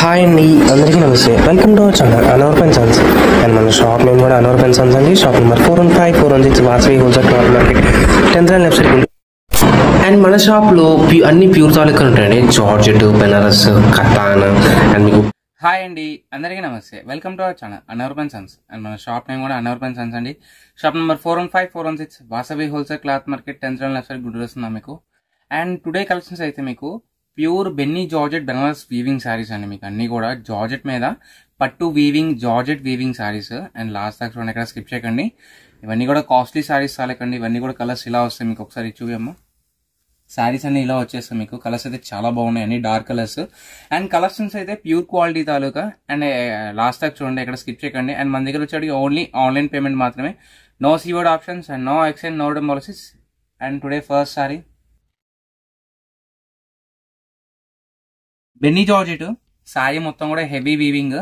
Hi అండి, అందరికీ నమస్తే. Welcome to our channel Anwar pen sons. And మన షాప్ నేమ్ కూడా అనవర్ పెన్ సన్స్ అండి. Shop number 415 416 Vasavi wholesale cloth market 10th and left side. And మన షాప్లో అన్ని ప్యూర్ తాలూకా ఉంటాయండి. జార్జెట్, బెనారస్, కతాన్ అండ్ మీకు హాయ్ అండి, అందరికీ నమస్తే. Welcome to our channel Anwar pen sons. And మన షాప్ నేమ్ కూడా అనవర్ పెన్ సన్స్ అండి. Shop number 415 416 Vasavi wholesale cloth market 10th and left side Guntur వస్తున్నాం మీకు. అండ్ టుడే కలెక్షన్స్ అయితే మీకు ప్యూర్ బెన్నీ జార్జెట్ బెనారస్ వీవింగ్ శారీస్ అండి. మీకు అన్ని కూడా జార్జెట్ మీద పట్టు weaving georgette weaving saris. And last దాకా చూడండి, ఎక్కడ స్కిప్ చేయకండి. ఇవన్నీ కూడా కాస్ట్లీ శారీస్ చాలకండి. ఇవన్నీ కూడా కలర్స్ ఇలా వస్తాయి మీకు. ఒకసారి చూయమ్మా, శారీస్ అన్ని ఇలా వచ్చేస్తాయి మీకు. కలర్స్ అయితే చాలా బాగున్నాయి, అన్ని డార్క్ కలర్స్. అండ్ కలెక్షన్స్ అయితే ప్యూర్ క్వాలిటీ తాలూకా. అండ్ లాస్ట్ దాకా చూడండి, ఎక్కడ స్కిప్ చేయకండి. అండ్ మన దగ్గర వచ్చేది ఓన్లీ ఆన్లైన్ పేమెంట్ మాత్రమే. నో సీవర్డ్ options and no exchange, no return policies. And today first sari బెన్నీ జార్జెట్ శారీ మొత్తం కూడా హెవీ వీవింగ్.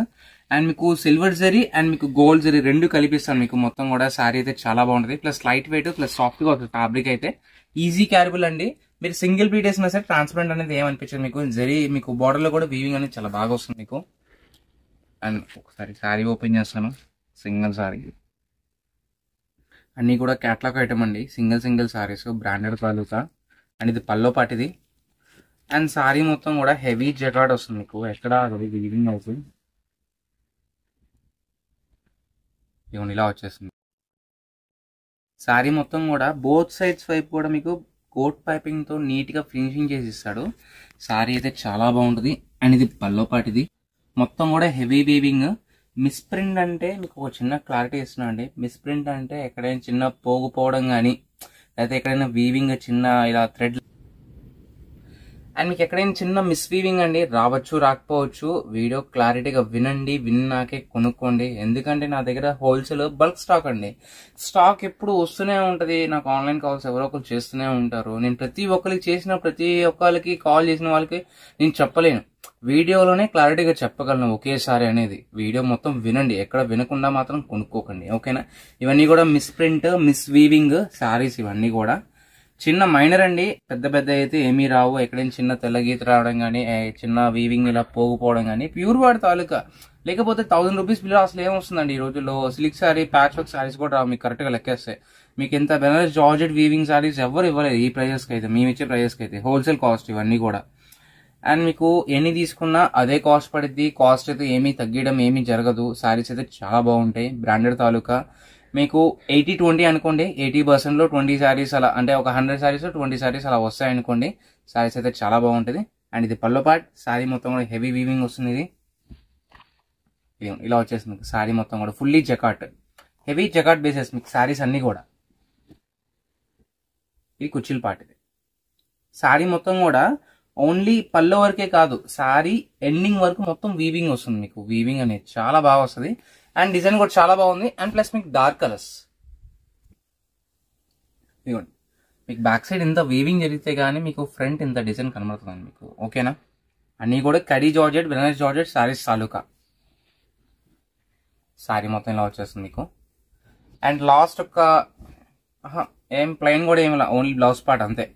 అండ్ మీకు సిల్వర్ జరీ అండ్ మీకు గోల్డ్ జరీ రెండు కలిపిస్తాను మీకు. మొత్తం కూడా శారీ అయితే చాలా బాగుంటుంది. Plus light weight plus soft గా వస్తుంది. ఫ్యాబ్రిక్ అయితే ఈజీ క్యారబుల్ అండి. మీరు సింగిల్ పీట్ వేసినా సరే ట్రాన్స్పరెంట్ అనేది ఏమనిపించదు మీకు. జరీ మీకు బార్డర్ లో కూడా వీవింగ్ అనేది చాలా బాగా వస్తుంది మీకు. అండ్ ఒకసారి శారీ ఓపెన్ చేస్తాను. సింగిల్ శారీ అన్ని కూడా క్యాట్లాగ్ ఐటమ్ అండి. Single saris branded taluka. And ఇది పల్లో పాటిది. అండ్ శారీ మొత్తం కూడా హెవీ జకార్డ్ వస్తుంది మీకు. ఎక్కడ వీవింగ్ అవుతుంది, ఇవన్నీ ఇలా వచ్చేస్తుంది. శారీ మొత్తం కూడా బోత్ సైడ్స్ వైపు కూడా మీకు కోట్ పైపింగ్ తో నీట్ గా ఫినిషింగ్ చేసి ఇస్తాడు. శారీ అయితే చాలా బాగుంటుంది. అండ్ ఇది పల్లో పాటిది. మొత్తం కూడా హెవీ వీవింగ్. మిస్ ప్రింట్ అంటే మీకు ఒక చిన్న క్లారిటీ ఇస్తున్నా అండి. మిస్ ప్రింట్ అంటే ఎక్కడైనా చిన్న పోగుపోవడం కానీ, లేకపోతే ఎక్కడైనా వీవింగ్ చిన్న ఇలా థ్రెడ్. అండ్ మీకు ఎక్కడైనా చిన్న మిస్ వీవింగ్ అండి రావచ్చు, రాకపోవచ్చు. వీడియో క్లారిటీగా వినండి, విన్నాకే కొనుక్కోండి. ఎందుకంటే నా దగ్గర హోల్సేల్ బల్క్ స్టాక్ అండి. స్టాక్ ఎప్పుడు వస్తూనే ఉంటది. నాకు ఆన్లైన్ కాల్స్ ఎవరో ఒకరు చేస్తూనే ఉంటారు. నేను ప్రతి ఒక్కరికి చేసిన ప్రతి ఒక్కరికి కాల్ చేసిన వాళ్ళకి నేను చెప్పలేను. వీడియోలోనే క్లారిటీగా చెప్పగలను ఒకేసారి అనేది. వీడియో మొత్తం వినండి, ఎక్కడ వినకుండా మాత్రం కొనుక్కోకండి, ఓకేనా. ఇవన్నీ కూడా miss print, miss weaving saris ఇవన్నీ కూడా. చిన్న మైనర్ అండి, పెద్ద పెద్ద అయితే ఏమీ రావు. ఎక్కడైనా చిన్న తెల్ల గీత రావడం కానీ, చిన్న వీవింగ్ ఇలా పోగుపోవడం కానీ ప్యూర్ వాడి తాలూకా. లేకపోతే 1000 రూపీస్ బిల్ అసలు ఏమొస్తుందండి ఈ రోజుల్లో. Silk sari, patch work saris కూడా రావు మీకు కరెక్ట్ గా లెక్కేస్తే. మీకు ఎంత బెనారస్ జార్జెట్ వీవింగ్ శారీస్ ఎవరు ఇవ్వలేదు ఈ ప్రైజెస్ కి అయితే. మేము ఇచ్చే ప్రైజెస్ కి అయితే హోల్సేల్ కాస్ట్ ఇవన్నీ కూడా. అండ్ మీకు ఎన్ని తీసుకున్నా అదే కాస్ట్ పడుద్ది. కాస్ట్ అయితే ఏమీ తగ్గడం ఏమీ జరగదు. శారీస్ అయితే చాలా బాగుంటాయి, బ్రాండెడ్ తాలూకా. మీకు 80-20 అనుకోండి. 80% లో 20 శారీస్ అలా, అంటే ఒక 100 శారీస్ 20 శారీస్ అలా వస్తాయి అనుకోండి. శారీస్ అయితే చాలా బాగుంటుంది. అండ్ ఇది పల్లో పార్ట్. శారీ మొత్తం కూడా హెవీ వీవింగ్ వస్తుంది. ఇది ఇలా వచ్చేస్తుంది శారీ మొత్తం కూడా ఫుల్లీ జకాట్, హెవీ జకాట్ బేసెస్ మీకు శారీస్ అన్ని కూడా. ఇది కుచ్చిల్ పార్ట్. ఇది శారీ మొత్తం కూడా ఓన్లీ పల్లో వరకే కాదు, శారీ ఎండింగ్ వరకు మొత్తం వీవింగ్ వస్తుంది మీకు. వీవింగ్ అనేది చాలా బాగా వస్తుంది. అండ్ డిజైన్ కూడా చాలా బాగుంది. అండ్ ప్లస్ మీకు డార్క్ కలర్స్. ఇదిగోండి, మీకు బ్యాక్ సైడ్ ఇంత వీవింగ్ జరిగితే గానీ మీకు ఫ్రంట్ ఇంత డిజైన్ కనబడుతుంది మీకు, ఓకేనా. అన్ని కూడా కడీ జార్జెట్, బెనారస్ జార్జెట్ శారీస్ తాలూకా. శారీ మొత్తం ఇలా వచ్చేస్తుంది మీకు. అండ్ లాస్ట్ ఒక ఏం ప్లెయిన్ కూడా ఏమి, ఓన్లీ బ్లౌజ్ పార్ట్ అంతే.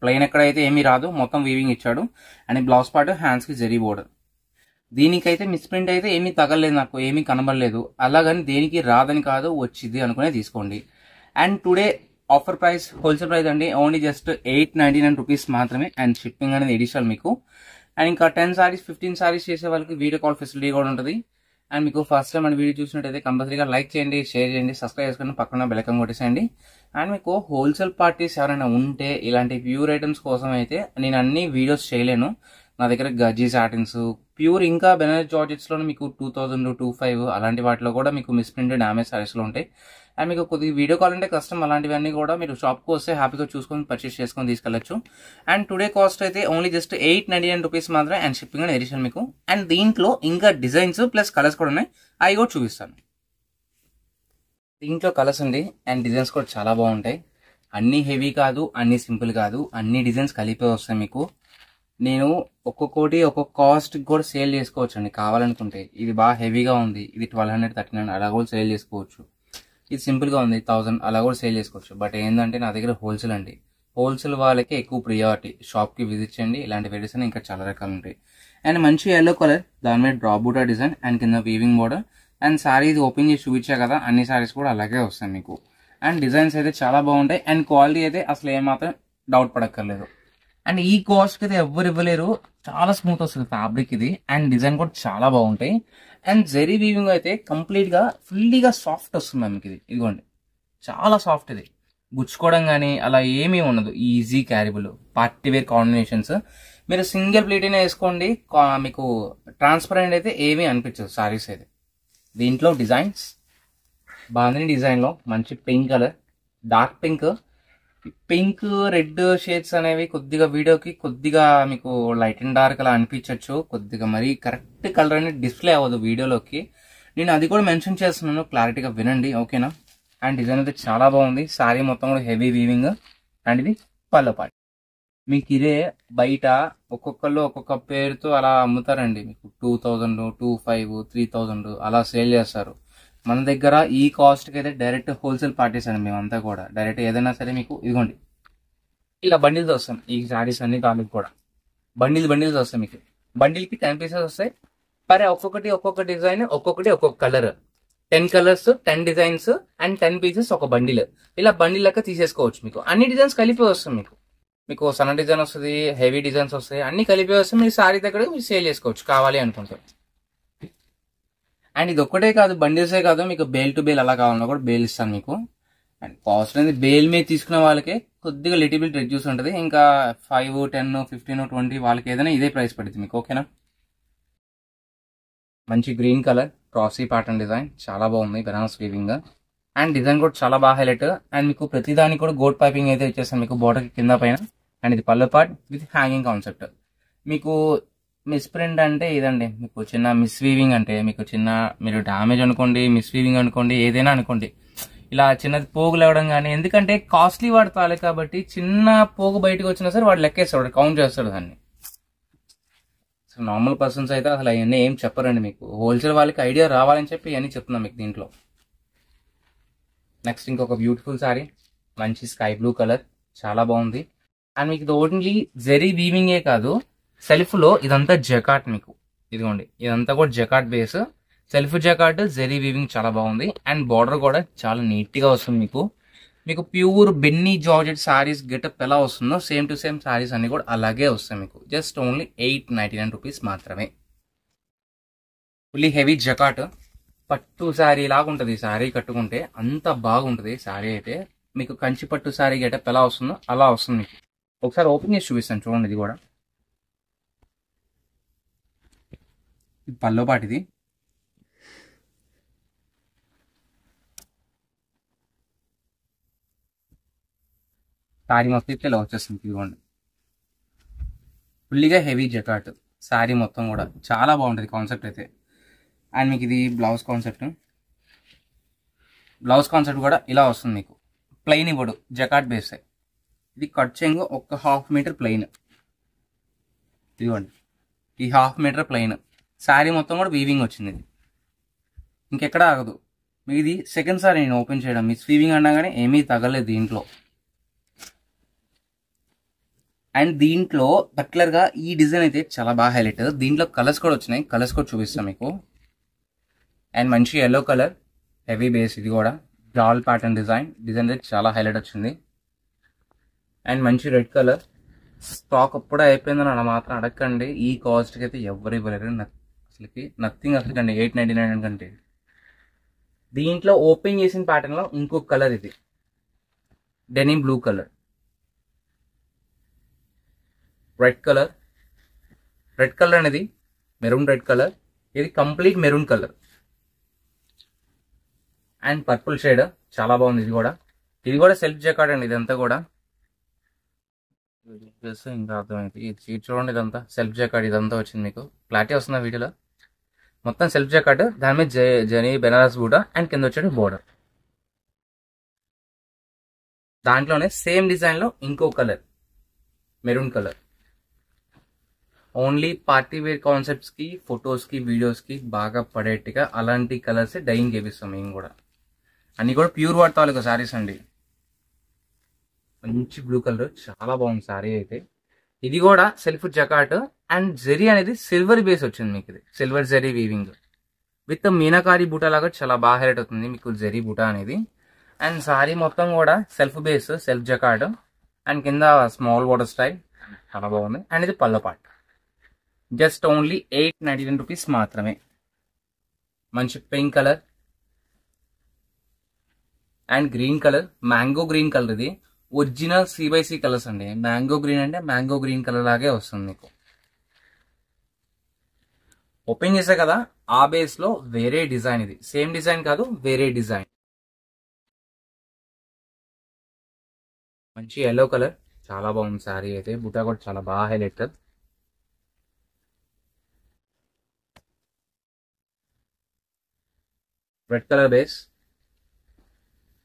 ప్లెయిన్ ఎక్కడైతే ఏమీ రాదు, మొత్తం వీవింగ్ ఇచ్చాడు. అండ్ బ్లౌజ్ పార్ట్ హ్యాండ్స్ కి జరీ బోర్డర్. దీనికైతే మిస్ ప్రింట్ అయితే ఏమీ తగలేదు, నాకు ఏమీ కనబడలేదు. అలాగని దేనికి రాదని కాదు, వచ్చింది అనుకునే తీసుకోండి. And today offer price wholesale price అండి. ఓన్లీ జస్ట్ 899 రూపీస్ మాత్రమే. అండ్ షిప్పింగ్ అనేది ఎడిషనల్ మీకు. అండ్ ఇంకా 10 సారీస్ 15 సారీస్ చేసే వాళ్ళకి వీడియో కాల్ ఫెసిలిటీ కూడా ఉంటుంది. అండ్ మీకు ఫస్ట్ టైం మన వీడియో చూసినట్టయితే కంపల్సరీగా లైక్ చేయండి, షేర్ చేయండి, సబ్స్క్రైబ్ చేసుకుని పక్కన బెల్ ఐకాన్ కొట్టేసేయండి. అండ్ మీకు హోల్సేల్ పార్టీస్ ఎవరైనా ఉంటే ఇలాంటి ప్యూర్ ఐటమ్స్ కోసం అయితే నేను అన్ని వీడియోస్ చేయలేను. నా దగ్గర గజ్జీ సాటిన్స్ ప్యూర్, ఇంకా బెనారస్ జార్జెట్స్ లో మీకు 2000, 2500 అలాంటి వాటిలో కూడా మీకు మిస్ ప్రింట్ డామేజ్ సారీస్ లో ఉంటాయి. అండ్ మీకు కొద్దిగా వీడియో కాల్ అంటే కష్టం. అలాంటివన్నీ కూడా మీరు షాప్ కు వస్తే హ్యాపీగా చూసుకొని పర్చేస్ చేసుకొని తీసుకెళ్లొచ్చు. అండ్ టుడే కాస్ట్ అయితే ఓన్లీ జస్ట్ 899 రూపీస్ మాత్రమే. అండ్ షిప్పింగ్ అండ్ ఎడిషన్ మీకు. అండ్ దీంట్లో ఇంకా డిజైన్స్ ప్లస్ కలర్స్ కూడా ఉన్నాయి, అవి కూడా చూపిస్తాను. దీంట్లో కలర్స్ అండి అండ్ డిజైన్స్ కూడా చాలా బాగుంటాయి. అన్ని హెవీ కాదు, అన్ని సింపుల్ కాదు, అన్ని డిజైన్స్ కలిపే వస్తాయి మీకు. నేను ఒక్కొక్కటి ఒక్కొక్క కాస్ట్ కూడా సేల్ చేసుకోవచ్చు అండి కావాలనుకుంటే. ఇది బాగా హెవీగా ఉంది, ఇది 1200, 1300 అలా కూడా సేల్ చేసుకోవచ్చు. ఇది సింపుల్ గా ఉంది 1000 అలా కూడా సేల్ చేసుకోవచ్చు. బట్ ఏంటంటే నా దగ్గర హోల్సేల్ అండి. హోల్సేల్ వాళ్ళకి ఎక్కువ ప్రియారిటీ. షాప్ కి విజిట్ చేయండి, ఇలాంటి వెరైటీస్ ఇంకా చాలా రకాలు ఉంటాయి. అండ్ మంచి ఎల్లో కలర్, దాని మీద డ్రాప్ బూటా డిజైన్ అండ్ కింద వీవింగ్ బోర్డర్. అండ్ సారీ ఇది ఓపెన్ చేసి చూపించా కదా, అన్ని సారీస్ కూడా అలాగే వస్తాయి మీకు. అండ్ డిజైన్స్ అయితే చాలా బాగుంటాయి అండ్ క్వాలిటీ అయితే అసలు ఏమాత్రం డౌట్ పడక్కర్లేదు. అండ్ ఈ కాస్ట్ అయితే ఎవ్వరు ఇవ్వలేరు, చాలా స్మూత్ వస్తుంది ఫ్యాబ్రిక్ ఇది. అండ్ డిజైన్ కూడా చాలా బాగుంటాయి. అండ్ జెరీ వీవింగ్ అయితే కంప్లీట్ గా ఫుల్లీగా సాఫ్ట్ వస్తుంది మీకు ఇది. ఇదిగోండి, చాలా సాఫ్ట్ ఇది. గుచ్చుకోవడం కానీ అలా ఏమీ ఉండదు, ఈజీ క్యారీబుల్ పార్టీ వేర్ కాంబినేషన్స్. మీరు సింగిల్ ప్లేట్ అయినా వేసుకోండి, మీకు ట్రాన్స్పరెంట్ అయితే ఏమీ అనిపించదు సారీస్ అయితే. దీంట్లో డిజైన్స్ బాందిని డిజైన్ లో మంచి pink colour, dark pink red shades అనేవి కొద్దిగా వీడియోకి కొద్దిగా మీకు లైట్ అండ్ డార్క్ అలా అనిపించవచ్చు, కొద్దిగా మరి కరెక్ట్ కలర్ అనేది డిస్ప్లే అవ్వదు వీడియోలోకి. నేను అది కూడా మెన్షన్ చేస్తున్నాను, క్లారిటీగా వినండి, ఓకేనా. అండ్ డిజైన్ అయితే చాలా బాగుంది. సారీ మొత్తం కూడా హెవీ వీవింగ్. అండ్ ఇది పల్లో పార్ట్. మీకు ఇదే బయట ఒక్కొక్కళ్ళు ఒక్కొక్క పేరుతో అలా అమ్ముతారండి, మీకు 2000, 2500, 3000 అలా సేల్ చేస్తారు. మన దగ్గర ఈ కాస్ట్కి అయితే డైరెక్ట్ హోల్సేల్ పార్టీస్ అండి, మేమంతా కూడా డైరెక్ట్ ఏదైనా సరే మీకు ఇదిగోండి ఇలా బండిల్స్ వస్తాం. ఈ సారీస్ అన్ని కాళ్ళకి కూడా బండిల్స్ వస్తాయి మీకు. బండిల్కి 10 పీసెస్ వస్తాయి. ఒక్కొక్క డిజైన్, ఒక్కొక్క colour, 10 colours, 10 designs and 10 pieces ఒక బండిల్. ఇలా బండిల్ లెక్క తీసేసుకోవచ్చు. మీకు అన్ని డిజైన్స్ కలిపి వస్తాయి. మీకు సన్న డిజైన్ వస్తుంది, హెవీ డిజైన్స్ వస్తాయి, అన్ని కలిపి వస్తాయి. మీరు సారీ దగ్గర మీరు సేల్ చేసుకోవచ్చు కావాలి అనుకుంటే. అండ్ ఇది ఒక్కటే కాదు, బండిల్సే కాదు, మీకు బేల్ టు బేల్ అలా కావాలన్నా కూడా బేల్ ఇస్తాను మీకు. అండ్ కాస్ట్ అనేది బేల్ మీద తీసుకునే వాళ్ళకి కొద్దిగా లిటిల్ బిట్ రెడ్యూస్ ఉంటుంది. ఇంకా 5, 10, 15, 20 వాళ్ళకి ఏదైనా ఇదే ప్రైస్ పడుతుంది మీకు, ఓకేనా. మంచి గ్రీన్ కలర్ క్రాసీ ప్యాటర్న్ డిజైన్ చాలా బాగుంది, బెనారస్ వీవింగ్. అండ్ డిజైన్ కూడా చాలా బాగా హైలైట్. అండ్ మీకు ప్రతిదానికి కూడా గోల్డ్ పైపింగ్ అయితే ఇచ్చేస్తాను మీకు బోర్డర్ కింద పైన. అండ్ ఇది పల్లో పార్ట్ విత్ హ్యాంగింగ్ కాన్సెప్ట్. మీకు మిస్ ప్రింట్ అంటే ఇదండి, మీకు చిన్న మిస్ వీవింగ్ అంటే మీకు చిన్న మీరు డామేజ్ అనుకోండి, మిస్ వీవింగ్ అనుకోండి, ఏదైనా అనుకోండి, ఇలా చిన్నది పోగు లేవడం కానీ. ఎందుకంటే కాస్ట్లీ వాడతాలి కాబట్టి చిన్న పోగు బయటకు వచ్చినా సరే వాడు లెక్కేస్తాడు, కౌంట్ చేస్తాడు దాన్ని. నార్మల్ పర్సన్స్ అయితే అసలు అవన్నీ ఏం చెప్పరండి మీకు. హోల్సేల్ వాళ్ళకి ఐడియా రావాలని చెప్పి ఇవన్నీ చెప్తున్నాం మీకు దీంట్లో. నెక్స్ట్ ఇంకొక బ్యూటిఫుల్ సారీ, మంచి స్కై బ్లూ కలర్, చాలా బాగుంది. అండ్ మీకు ఇది ఓన్లీ జెరీ వీవింగే కాదు, సెల్ఫ్ లో ఇదంతా జకాట్ మీకు. ఇదిగోండి, ఇదంతా కూడా జకాట్ బేస్, సెల్ఫ్ జకాట్, జెరీ వీవింగ్ చాలా బాగుంది. అండ్ బార్డర్ కూడా చాలా నీట్ గా వస్తుంది మీకు. మీకు ప్యూర్ బెన్నీ జార్జెట్ సారీస్ గెటప్ ఎలా వస్తుందో సేమ్ టు సేమ్ సారీస్ అన్ని కూడా అలాగే వస్తాయి మీకు. జస్ట్ ఓన్లీ 899 రూపీస్ మాత్రమే. ఫుల్లీ హెవీ జకాట్ పట్టు శారీ లాగా ఉంటుంది. శారీ కట్టుకుంటే అంత బాగుంటుంది శారీ అయితే. మీకు కంచి పట్టు శారీ గెటప్ ఎలా వస్తుందో అలా వస్తుంది మీకు. ఒకసారి ఓపెన్ చేసి చూపిస్తాను చూడండి. ఇది కూడా పల్లో పాటు ఇది. శారీ మొత్తం ఇట్లా వచ్చేస్తుంది. ఇదిగోండి, ఫుల్లీగా హెవీ జకాట్ శారీ మొత్తం కూడా చాలా బాగుంటుంది కాన్సెప్ట్ అయితే. అండ్ మీకు ఇది బ్లౌజ్ కాన్సెప్ట్ కూడా ఇలా వస్తుంది మీకు. ప్లెయిన్ ఇవ్వడు, జకాట్ బేస్. ఇది కట్ చెంగు ఒక 1/2 మీటర్ ప్లెయిన్. ఇదిగోండి, ఈ 1/2 మీటర్ ప్లెయిన్. శారీ మొత్తం కూడా వీవింగ్ వచ్చింది. ఇది ఇంకెక్కడ ఆగదు మీకు. ఇది సెకండ్ సారీ నేను ఓపెన్ చేయడం. మిస్ వీవింగ్ అన్నా కానీ ఏమీ తగలేదు దీంట్లో. అండ్ దీంట్లో పర్టికులర్ గా ఈ డిజైన్ అయితే చాలా బాగా హైలైట్. దీంట్లో కలర్స్ కూడా వచ్చినాయి, కలర్స్ కూడా చూపిస్తాను మీకు. అండ్ మంచి ఎల్లో కలర్, హెవీ బేస్. ఇది కూడా జాల్ ప్యాటర్న్ డిజైన్ అయితే చాలా హైలైట్ వచ్చింది. అండ్ మంచి రెడ్ కలర్. స్టాక్ అప్పుడే అయిపోయిందని అలా మాత్రం అడగండి. ఈ కాస్ట్కి అయితే ఎవరు ఇవ్వలేరు అసలుకి. నథింగ్ అసలుకండి 899 కంటే. దీంట్లో ఓపెన్ చేసిన ప్యాటర్న్ లో ఇంకొక కలర్, ఇది denim blue colour, red colour అనేది మెరూన్ రెడ్ కలర్. ఇది complete maroon colour and purple shade చాలా బాగుంది. ఇది కూడా సెల్ఫ్ జకాట్ అండి. ఇదంతా కూడా ఇంకా అర్థమైంది. ఇది చూడండి, ఇదంతా సెల్ఫ్ జకాట్. ఇదంతా వచ్చింది మీకు. క్లారిటీ వస్తుందా వీడియోలో? మొత్తం సెల్ఫ్ జకాట్, దాని మీద జనీ బెనారస్ బూటా అండ్ కింద వచ్చేది బోర్డర్. దాంట్లోనే సేమ్ డిజైన్ లో ఇంకో colour, maroon colour. Only party wear concepts కి, ఫొటోస్ కి, వీడియోస్ కి బాగా పడేట్టుగా అలాంటి కలర్స్ డైయింగ్ చేపిస్తాం మేము కూడా. అన్ని కూడా ప్యూర్ వాట్ తాలూకా శారీస్ అండి. మంచి బ్లూ కలర్, చాలా బాగుంది శారీ అయితే. ఇది కూడా సెల్ఫ్ జకాట్ అండ్ జరీ అనేది సిల్వర్ బేస్ వచ్చింది మీకు. ఇది silver zari weaving with meenakari బూటా లాగా చాలా బాగా హైలైట్ అవుతుంది మీకు జరీ బూటా అనేది. అండ్ సారీ మొత్తం కూడా సెల్ఫ్ బేస్, సెల్ఫ్ జకాట్ అండ్ కింద స్మాల్ బోర్డర్ స్టైల్ చాలా బాగుంది. అండ్ ఇది పల్లో పార్ట్. జస్ట్ ఓన్లీ 899 రూపీస్ మాత్రమే. మంచి pink colour and green colour, mango green colour. ఇది ఒరిజినల్ C/C కలర్స్ అండి. మ్యాంగో గ్రీన్ అంటే మ్యాంగో గ్రీన్ కలర్ లాగే వస్తుంది మీకు. ఓపెన్ చేసా కదా, ఆ బేస్ లో వేరే డిజైన్. ఇది సేమ్ డిజైన్ కాదు, వేరే డిజైన్. మంచి ఎల్లో కలర్, చాలా బాగుంది శారీ అయితే. బుటా కూడా చాలా బాగా highlight. Red colour base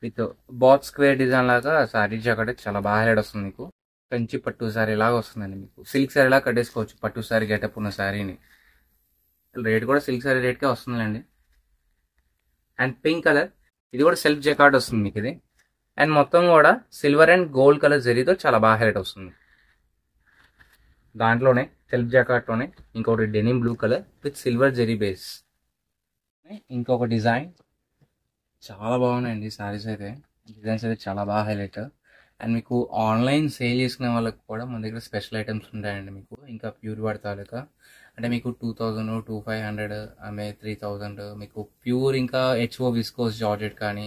with బాట్ స్క్వేర్ డిజైన్ లాగా శారీ జాకెట్ చాలా బాగా హైలైట్ వస్తుంది మీకు. కంచి పట్టు శారీ లాగా వస్తుందండి మీకు. సిల్క్ శారీ లాగా కట్టేసుకోవచ్చు పట్టు శారీ గెటప్ ఉన్న శారీని. రేట్ కూడా సిల్క్ శారీ రేట్కే వస్తుందండి. అండ్ పింక్ కలర్, ఇది కూడా సెల్ఫ్ జకార్డ్ వస్తుంది మీకు ఇది. అండ్ మొత్తం కూడా సిల్వర్ అండ్ గోల్డ్ కలర్ జరీతో చాలా బాగా హైలైట్ వస్తుంది. దాంట్లోనే సెల్ఫ్ జాకెట్లోనే ఇంకొకటి denim blue colour with silver zari base. ఇంకొక డిజైన్ చాలా బాగున్నాయండి శారీస్ అయితే. డిజైన్స్ అయితే చాలా బాగా హైలైట్. అండ్ మీకు ఆన్లైన్ సేల్ చేసుకునే వాళ్ళకి కూడా మన దగ్గర స్పెషల్ ఐటమ్స్ ఉంటాయండి మీకు. ఇంకా ప్యూర్ వాడి తాలూకా అంటే మీకు 2000, 2500, ఆమె 3000 మీకు ప్యూర్. ఇంకా HO విస్కోస్ జార్జెట్ కానీ,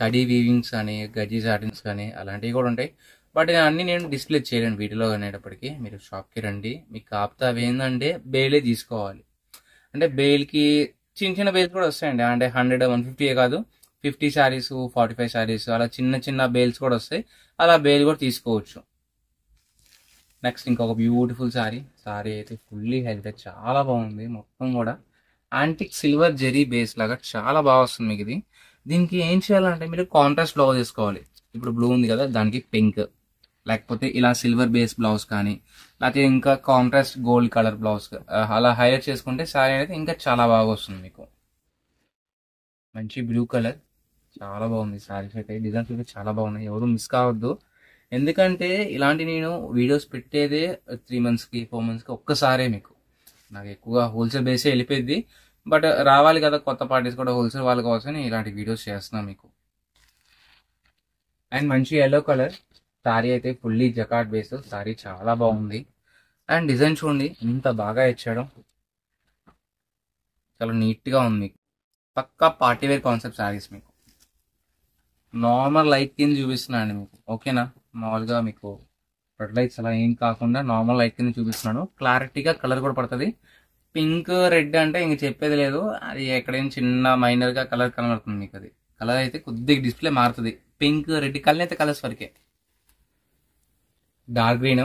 కడీ వీవింగ్స్ కానీ, గజ్జీ సాటిన్స్ కానీ అలాంటివి కూడా ఉంటాయి. బట్ అన్నీ నేను డిస్ప్లే చేయలేను వీటిలో అనేటప్పటికీ. మీరు షాప్కి రండి. మీకు కాపుతా అవి ఏంటంటే బేలే తీసుకోవాలి. అంటే బేల్కి చిన్న చిన్న బేల్స్ కూడా వస్తాయండి. అంటే 100, 150 కాదు, 50 శారీస్, 45 శారీస్ అలా చిన్న చిన్న బేల్స్ కూడా వస్తాయి. అలా బేల్ కూడా తీసుకోవచ్చు. నెక్స్ట్ ఇంకొక బ్యూటిఫుల్ శారీ అయితే ఫుల్లీ హైలైట్, చాలా బాగుంది. మొత్తం కూడా యాంటిక్ సిల్వర్ జెరీ బేస్ లాగా చాలా బాగా వస్తుంది మీకు ఇది. దీనికి ఏం చేయాలంటే మీరు కాంట్రాస్ట్ బ్లౌజ్ వేసుకోవాలి. ఇప్పుడు బ్లూ ఉంది కదా, దానికి పింక్, లేకపోతే ఇలా సిల్వర్ బేస్ బ్లౌజ్ కానీ, లేకపోతే ఇంకా కాంట్రాస్ట్ గోల్డ్ కలర్ బ్లౌజ్ అలా హైలైట్ చేసుకుంటే శారీ అయితే ఇంకా చాలా బాగా వస్తుంది మీకు. మంచి బ్లూ కలర్, చాలా బాగుంది శారీస్ అయితే. డిజైన్స్ అయితే చాలా బాగున్నాయి, ఎవరు మిస్ కావద్దు. ఎందుకంటే ఇలాంటి నేను వీడియోస్ పెట్టేదే 3 monthsకి 4 monthsకి ఒక్కసారే మీకు. నాకు ఎక్కువగా హోల్సేల్ బేసే వెళ్ళిపోయింది. బట్ రావాలి కదా కొత్త పార్టీస్ కూడా, హోల్సేల్ వాళ్ళ కోసం నేను ఇలాంటి వీడియోస్ చేస్తున్నాను మీకు. అండ్ మంచి ఎల్లో కలర్ శారీ అయితే ఫుల్లీ జకాట్ బేస్ శారీ చాలా బాగుంది. అండ్ డిజైన్ చూడండి ఎంత బాగా ఇచ్చాడో, చాలా నీట్గా ఉంది మీకు. పక్కా పార్టీ వేర్ కాన్సెప్ట్ శారీస్ మీకు. నార్మల్ లైట్ కింద చూపిస్తున్నాను అండి మీకు, ఓకేనా. మామూలుగా మీకు రెడ్ లైట్స్ అలా ఏం కాకుండా నార్మల్ లైట్ కింద చూపిస్తున్నాను. క్లారిటీగా కలర్ కూడా పడుతుంది. పింక్ రెడ్ అంటే ఇంక చెప్పేది లేదు. అది ఎక్కడైనా చిన్న మైనర్గా కలర్ కనబడుతుంది మీకు. అది కలర్ అయితే కొద్దిగా డిస్ప్లే మారుతుంది. పింక్ రెడ్ కలర్ అయితే కలర్స్ వరకే. డార్క్ గ్రీన్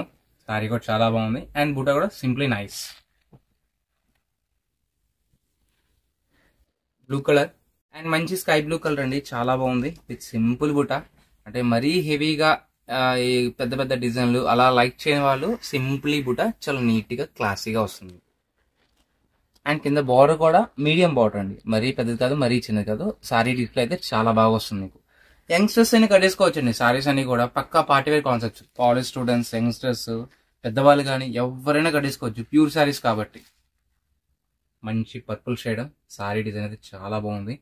శారీ కూడా చాలా బాగుంది. అండ్ బూటా కూడా simply nice. Blue colour and మంచి స్కై బ్లూ కలర్ అండి, చాలా బాగుంది. విత్ సింపుల్ బూటా. అంటే మరీ హెవీగా ఈ పెద్ద పెద్ద డిజైన్లు అలా లైక్ చేయని వాళ్ళు సింప్లీ బూటా చాలా నీట్గా క్లాసీగా వస్తుంది. అండ్ కింద బార్డర్ కూడా మీడియం బార్డర్ అండి, మరీ పెద్దది కాదు మరీ చిన్నది కాదు. సారీ డిస్ప్లే అయితే చాలా బాగా వస్తుంది మీకు. యంగ్స్టర్స్ అని కట్టేసుకోవచ్చు అండి సారీస్ అన్ని కూడా. పక్కా partywear concepts. College students, youngsters, పెద్దవాళ్ళు కానీ ఎవరైనా కట్టేసుకోవచ్చు, ప్యూర్ సారీస్ కాబట్టి. మంచి పర్పుల్ షేడ్ సారీ డిజైన్ అయితే చాలా బాగుంది.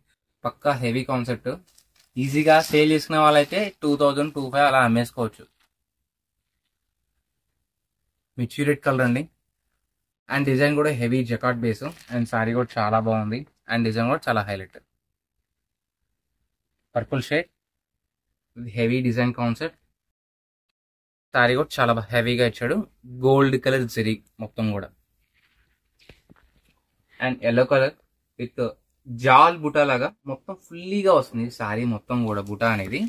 పక్కా హెవీ కాన్సెప్ట్. ఈజీగా సేల్ చేసుకునే వాళ్ళైతే 2000, 2500 అలా అమ్మేసుకోవచ్చు. మిర్చి రెడ్ కలర్ అండి. అండ్ డిజైన్ కూడా heavy jacquard base. And sorry కూడా చాలా బాగుంది. అండ్ డిజైన్ కూడా చాలా highlight. Purple shade heavy design concept. Sorry కూడా చాలా హెవీగా ఇచ్చాడు. గోల్డ్ కలర్ జరీ మొత్తం కూడా. అండ్ ఎల్లో కలర్ విత్ జాల్ బుటా లాగా మొత్తం ఫుల్లీగా వస్తుంది సారీ మొత్తం కూడా బుటా అనేది.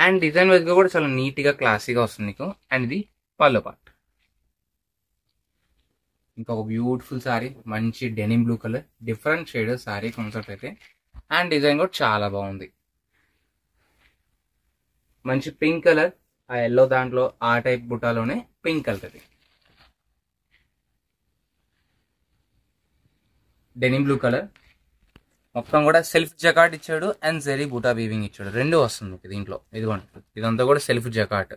అండ్ డిజైన్ వైజ్గా కూడా చాలా నీట్గా క్లాసీగా వస్తుంది మీకు. అండ్ ఇది పల్లో పార్ట్. ఇంకొక బ్యూటిఫుల్ సారీ, మంచి denim blue colour, different shade sorry concept అయితే. అండ్ డిజైన్ కూడా చాలా బాగుంది. మంచి పింక్ కలర్, ఆ ఎల్లో దాంట్లో ఆ టైప్ బుటాలోనే pink colour. Denim blue colour మొత్తం కూడా సెల్ఫ్ జకాట్ ఇచ్చాడు. అండ్ జరీ బూటా వీవింగ్ ఇచ్చాడు, రెండు వస్తుంది మీకు దీంట్లో. ఇదిగోండి, ఇదంతా కూడా సెల్ఫ్ జకాట్.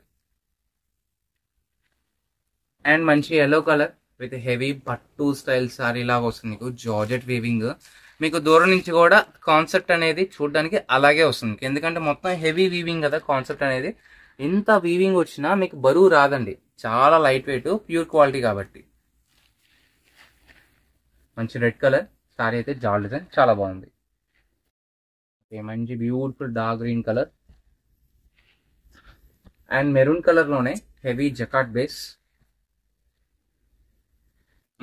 అండ్ మంచి ఎల్లో కలర్ విత్ హెవీ పట్టు స్టైల్ సారీ లాగా వస్తుంది మీకు, జార్జెట్ వీవింగ్. మీకు దూరం నుంచి కూడా కాన్సెప్ట్ అనేది చూడడానికి అలాగే వస్తుంది, ఎందుకంటే మొత్తం హెవీ వీవింగ్ కదా కాన్సెప్ట్ అనేది. ఎంత వీవింగ్ వచ్చినా మీకు బరువు రాదండి, చాలా లైట్ వెయిట్, ప్యూర్ క్వాలిటీ కాబట్టి. మంచి రెడ్ కలర్ సారీ అయితే జాల్ డిజైన్ చాలా బాగుంది. మంచి beautiful dark green colour and maroon colour లోనే హెవీ జకాట్ బేస్.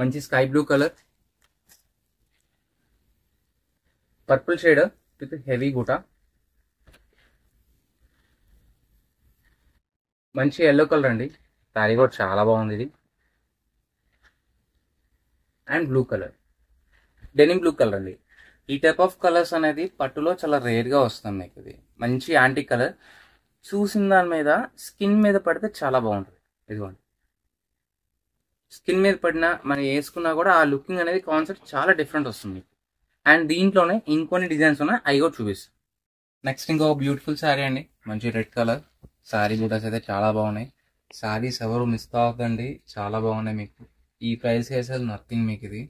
మంచి sky blue colour, purple shade with heavy గుటా. మంచి ఎల్లో కలర్ అండి, సారీ కూడా చాలా బాగుంది ఇది. And blue colour, denim blue colour అండి. ఈ టైప్ ఆఫ్ కలర్స్ అనేది పట్టులో చాలా రేర్గా వస్తుంది మీకు. ఇది మంచి యాంటీ కలర్, చూసిన దాని మీద స్కిన్ మీద పడితే చాలా బాగుంటుంది. ఇదిగోండి, స్కిన్ మీద పడినా మనం వేసుకున్నా కూడా ఆ లుకింగ్ అనేది కాన్సెప్ట్ చాలా డిఫరెంట్ వస్తుంది. అండ్ దీంట్లోనే ఇంకొన్ని డిజైన్స్ ఉన్నాయి, అవి కూడా చూపిస్తాను. నెక్స్ట్ ఇంకో బ్యూటిఫుల్ శారీ అండి, మంచి రెడ్ కలర్. శారీ బూటాస్ అయితే చాలా బాగున్నాయి. శారీస్ ఎవరు మిస్ అవ్వకండి, చాలా బాగున్నాయి మీకు. ఈ ప్రైస్ అసలు నథింగ్ మీకు ఇది.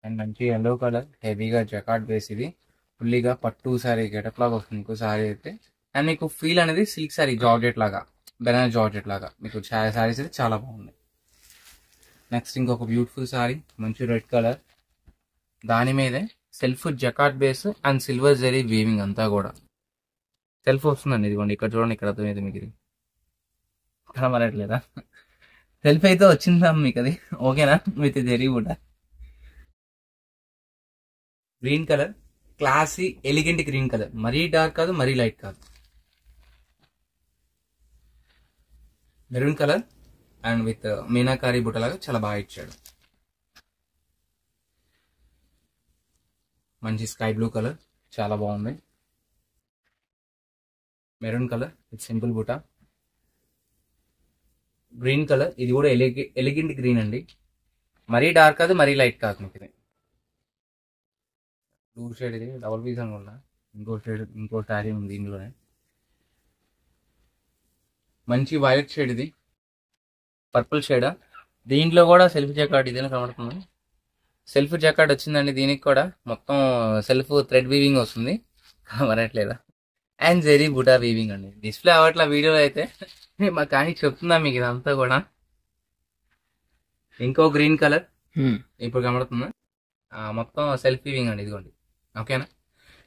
అండ్ మంచి ఎల్లో కలర్, హెవీగా జకాట్ బేస్. ఇది ఫుల్లీగా పట్టు శారీ గెటప్ లాగా వస్తుంది మీకు శారీ అయితే. అండ్ మీకు ఫీల్ అనేది సిల్క్ శారీ, జార్జెట్ లాగా, బెనానా జార్జెట్ లాగా మీకు శారీస్ అయితే చాలా బాగున్నాయి. నెక్స్ట్ ఇంకొక బ్యూటిఫుల్ శారీ, మంచి రెడ్ కలర్, దాని మీదే self jacquard base and silver zari weaving అంతా కూడా సెల్ఫ్ వస్తుందండి. ఇదిగోండి ఇక్కడ చూడండి, ఇక్కడ అర్థమైంది మీకు. ఇది కనబడట్లేదా? సెల్ఫ్ అయితే వచ్చిందా మీకు అది, ఓకేనా? విత్ జరీ కూడా. Green colour, classy elegant green colour, మరీ డార్క్ కాదు మరీ లైట్ కాదు. Maroon colour and with meenakari బుట్టలాగా చాలా బాగా ఇచ్చాడు. మంచి స్కై బ్లూ కలర్ చాలా బాగుంది. మెరూన్ కలర్ విత్ సింపుల్ బుట్ట. గ్రీన్ కలర్, ఇది కూడా ఎలిగెంట్ గ్రీన్ అండి, మరీ డార్క్ కాదు మరీ లైట్ కాదు మీకు. ఇది బ్లూ షేడ్, ఇది డబుల్ పీస్ అనుకుంటా. ఇంకో షేడ్, ఇంకో శారీ ఉంది దీంట్లోనే. మంచి వైలెట్ షేడ్, ఇది పర్పుల్ షేడ్. దీంట్లో కూడా సెల్ఫ్ జాకార్డ్ ఇదేనా కనబడుతుంది. సెల్ఫ్ జాకార్డ్ వచ్చిందండి దీనికి కూడా, మొత్తం సెల్ఫ్ థ్రెడ్ వీవింగ్ వస్తుంది, కనబడట్లేదా? అండ్ జెరీ బుటా వీవింగ్ అండి. డిస్ప్లే అవ్వట్ల వీడియోలో అయితే, కానీ చెప్తున్నా మీకు ఇదంతా కూడా. ఇంకో గ్రీన్ కలర్ ఇప్పుడు కనబడుతుందా, మొత్తం సెల్ఫ్ వీవింగ్ అండి. ఇదిగోండి, ఓకేనా?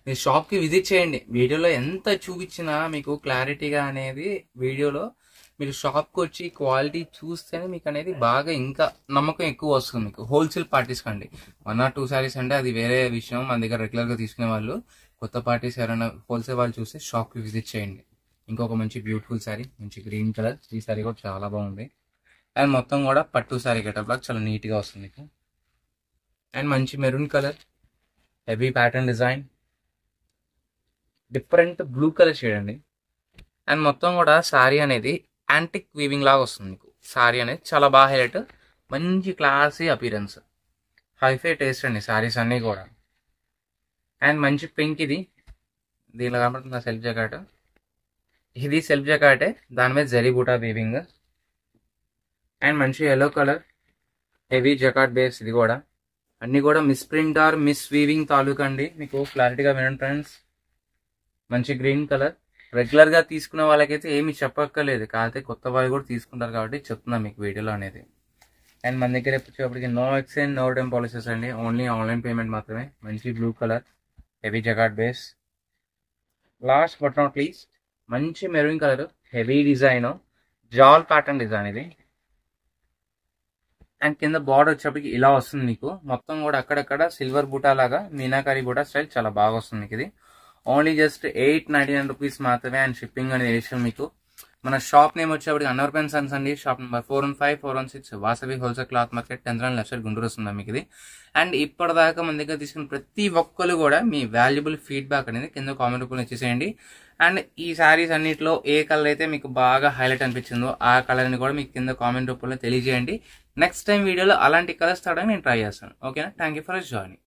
మీరు షాప్కి విజిట్ చేయండి. వీడియోలో ఎంత చూపించినా మీకు క్లారిటీగా అనేది వీడియోలో మీరు షాప్కి వచ్చి క్వాలిటీ చూస్తేనే మీకు అనేది బాగా ఇంకా నమ్మకం ఎక్కువ వస్తుంది మీకు. హోల్సేల్ పార్టీస్ కండి 1 or 2 సారీస్ అంటే అది వేరే విషయం, మన దగ్గర రెగ్యులర్గా తీసుకునే వాళ్ళు. కొత్త పార్టీస్ ఎవరైనా హోల్సేల్ వాళ్ళు చూస్తే షాప్కి విజిట్ చేయండి. ఇంకొక మంచి బ్యూటిఫుల్ శారీ, మంచి గ్రీన్ కలర్. ఈ శారీ కూడా చాలా బాగుంది. అండ్ మొత్తం కూడా పట్టు శారీ గెటప్ లాగా చాలా నీట్గా వస్తుంది మీకు. అండ్ మంచి maroon colour, heavy pattern design, different blue colour shade అండి. అండ్ మొత్తం కూడా శారీ అనేది యాంటిక్ వీవింగ్ లాగా వస్తుంది మీకు. శారీ అనేది చాలా బాగా హైలైట్, మంచి క్లాసీ అపీరెన్స్, హైఫై టేస్ట్ అండి శారీస్ అన్నీ కూడా. అండ్ మంచి పింక్, ఇది దీనిలో కనబడుతుంది సెల్ఫ్ జాకెట్. ఇది సెల్ఫ్ జాకెటే, దాని మీద జరీ బూటా వీవింగ్. అండ్ మంచి yellow colour, heavy jacquard base. ఇది కూడా అన్ని కూడా misprint or misweaving తాలూకా అండి, మీకు క్లారిటీగా వినండి ఫ్రెండ్స్. మంచి గ్రీన్ కలర్, రెగ్యులర్ గా తీసుకున్న వాళ్ళకైతే ఏమి చెప్పక్కర్లేదు, కాకపోతే కొత్త వాళ్ళు కూడా తీసుకుంటారు కాబట్టి చెప్తున్నా మీకు వీడియోలో అనేది. అండ్ మన దగ్గర వచ్చేప్పటికి no exchange no return policies అండి, ఓన్లీ ఆన్లైన్ పేమెంట్ మాత్రమే. మంచి blue colour, heavy jacquard base. Last but not least మంచి మెరూన్ కలర్, హెవీ డిజైన్, జాల్ ప్యాటర్న్ డిజైన్ ఇది. అండ్ కింద బార్డర్ వచ్చేప్పటికి ఇలా వస్తుంది మీకు. మొత్తం కూడా అక్కడక్కడ సిల్వర్ బూటా లాగా మీనాకారి బూటా స్టైల్ చాలా బాగా వస్తుంది మీకు. ఇది ఓన్లీ జస్ట్ 899 రూపీస్ మాత్రమే. అండ్ షిప్పింగ్ అనేది వేసాం మీకు. మన షాప్ నేమ్ వచ్చేప్పటికి అన్నవర్ పెన్ సన్స్ అండి. Shop number 415 416 Vasavi wholesale cloth market, 10th round left side Guntur వస్తుంది మీకు ఇది. అండ్ ఇప్పటిదాకా మన దగ్గర తీసుకున్న ప్రతి ఒక్కరు కూడా మీ వాల్యుబుల్ ఫీడ్బ్యాక్ అనేది కింద కామెంట్ రూపంలో ఇచ్చేసేయండి. అండ్ ఈ శారీస్ అన్నింటిలో ఏ కలర్ అయితే మీకు బాగా హైలైట్ అనిపించిందో ఆ కలర్ని కూడా మీకు కింద కామెంట్ రూపంలో తెలియజేయండి. నెక్స్ట్ టైం వీడియోలో అలాంటి కలర్స్ తేడానికి నేను ట్రై చేస్తాను. ఓకేనా? Thank you for joining.